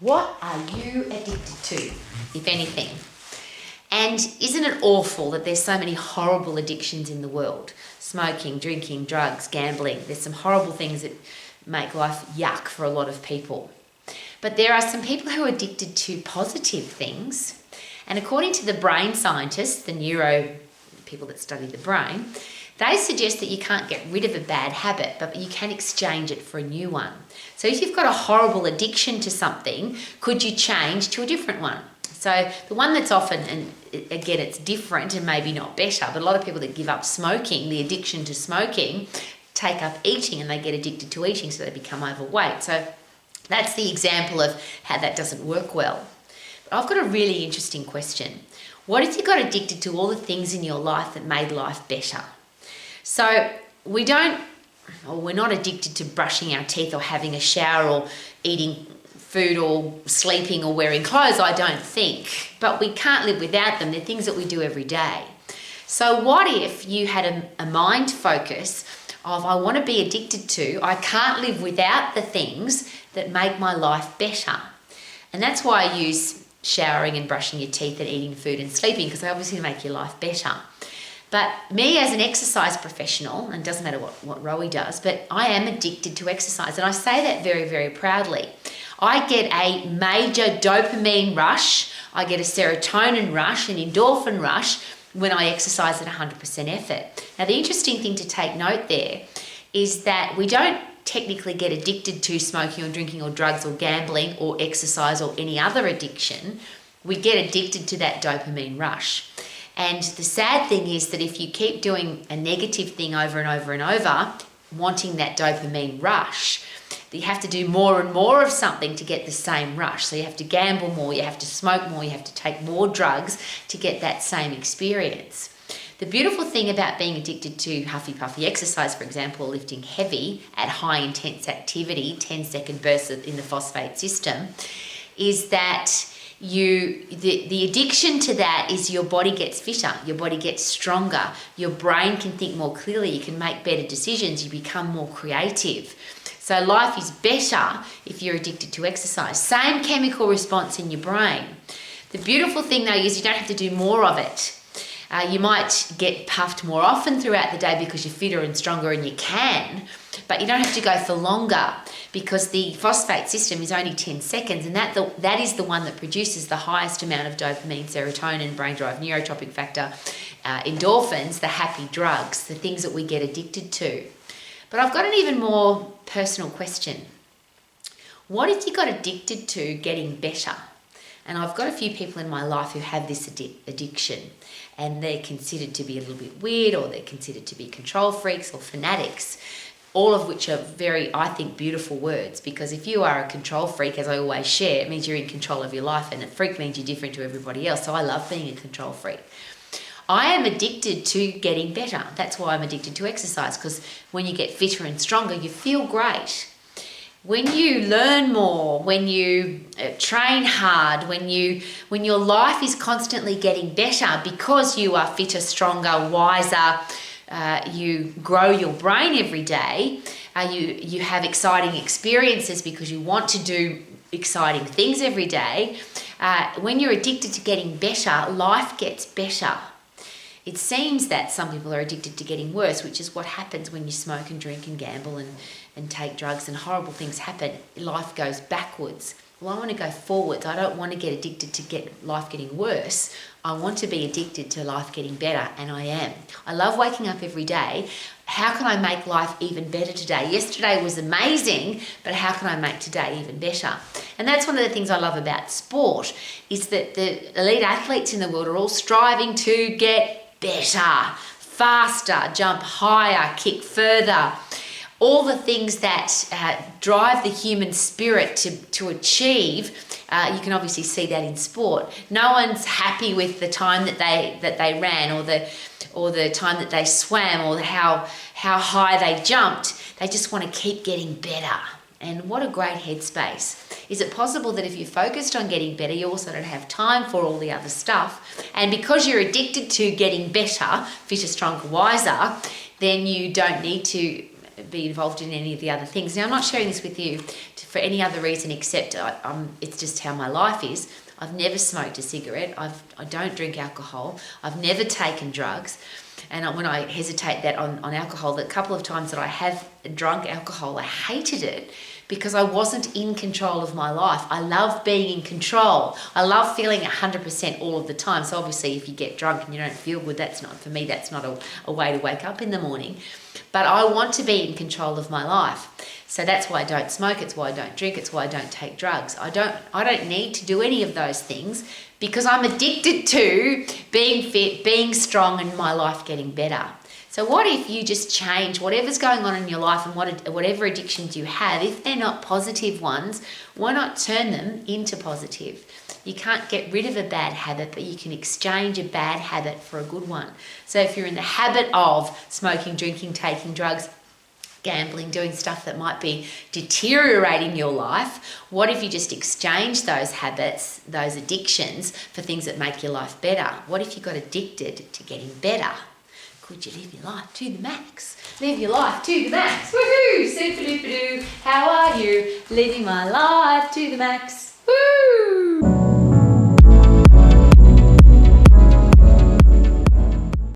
What are you addicted to, if anything? And isn't it awful that there's so many horrible addictions in the world? Smoking, drinking, drugs, gambling. There's some horrible things that make life yuck for a lot of people. But there are some people who are addicted to positive things. And according to the brain scientists, the neuro people that study the brain, they suggest that you can't get rid of a bad habit, but you can exchange it for a new one. So if you've got a horrible addiction to something, could you change to a different one? So the one that's often, and again, it's different and maybe not better, but a lot of people that give up smoking, the addiction to smoking, take up eating and they get addicted to eating, so they become overweight. So that's the example of how that doesn't work well. But I've got a really interesting question. What if you got addicted to all the things in your life that made life better? So we're not addicted to brushing our teeth or having a shower or eating food or sleeping or wearing clothes, I don't think. But we can't live without them. They're things that we do every day. So what if you had a mind focus of, I want to be addicted to, I can't live without the things that make my life better. And that's why I use showering and brushing your teeth and eating food and sleeping, because they obviously make your life better. But me as an exercise professional, and it doesn't matter what Rowie does, but I am addicted to exercise. And I say that very, very proudly. I get a major dopamine rush, I get a serotonin rush, an endorphin rush when I exercise at 100% effort. Now the interesting thing to take note there is that we don't technically get addicted to smoking or drinking or drugs or gambling or exercise or any other addiction. We get addicted to that dopamine rush. And the sad thing is that if you keep doing a negative thing over and over and over, wanting that dopamine rush, you have to do more and more of something to get the same rush. So you have to gamble more, you have to smoke more, you have to take more drugs to get that same experience. The beautiful thing about being addicted to huffy puffy exercise, for example, lifting heavy at high intense activity, 10-second bursts in the phosphate system, is that the addiction to that is your body gets fitter, your body gets stronger, your brain can think more clearly, you can make better decisions, you become more creative. So life is better if you're addicted to exercise. Same chemical response in your brain. The beautiful thing though is you don't have to do more of it. You might get puffed more often throughout the day because you're fitter and stronger and you can, but you don't have to go for longer because the phosphate system is only 10 seconds, and that is the one that produces the highest amount of dopamine, serotonin, brain drive, neurotropic factor, endorphins, the happy drugs, the things that we get addicted to. But I've got an even more personal question. What if you got addicted to getting better? And I've got a few people in my life who have this addiction, and they're considered to be a little bit weird, or they're considered to be control freaks or fanatics, all of which are very, I think, beautiful words, because if you are a control freak, as I always share, it means you're in control of your life, and a freak means you're different to everybody else. So I love being a control freak. I am addicted to getting better. That's why I'm addicted to exercise, because when you get fitter and stronger, you feel great. When you learn more, when you train hard, when your life is constantly getting better because you are fitter, stronger, wiser, you grow your brain every day, you have exciting experiences because you want to do exciting things every day. When you're addicted to getting better, life gets better. It seems that some people are addicted to getting worse, which is what happens when you smoke and drink and gamble and take drugs, and horrible things happen. Life goes backwards. Well, I want to go forwards. I don't want to get addicted to life getting worse. I want to be addicted to life getting better, and I am. I love waking up every day. How can I make life even better today? Yesterday was amazing, but how can I make today even better? And that's one of the things I love about sport, is that the elite athletes in the world are all striving to get better, faster, jump higher, kick further. All the things that drive the human spirit to achieve, you can obviously see that in sport. No one's happy with the time that they ran, or the time that they swam, or how high they jumped. They just want to keep getting better. And what a great headspace. Is it possible that if you're focused on getting better, you also don't have time for all the other stuff? And because you're addicted to getting better, fitter, stronger, wiser, then you don't need to be involved in any of the other things. Now, I'm not sharing this with you for any other reason except it's just how my life is. I've never smoked a cigarette. I don't drink alcohol. I've never taken drugs. And when I hesitate that on alcohol, the couple of times that I have drunk alcohol, I hated it because I wasn't in control of my life. I love being in control. I love feeling 100% all of the time. So obviously if you get drunk and you don't feel good, that's not, for me, that's not a way to wake up in the morning. But I want to be in control of my life. So that's why I don't smoke, it's why I don't drink, it's why I don't take drugs. I don't need to do any of those things because I'm addicted to being fit, being strong, and my life getting better. So what if you just change whatever's going on in your life and whatever addictions you have, if they're not positive ones, why not turn them into positive? You can't get rid of a bad habit, but you can exchange a bad habit for a good one. So if you're in the habit of smoking, drinking, taking drugs, gambling, doing stuff that might be deteriorating your life, what if you just exchange those habits, those addictions, for things that make your life better? What if you got addicted to getting better? Could you live your life to the max? Live your life to the max. Woohoo! Super duper doo. How are you? Living my life to the max. Woo!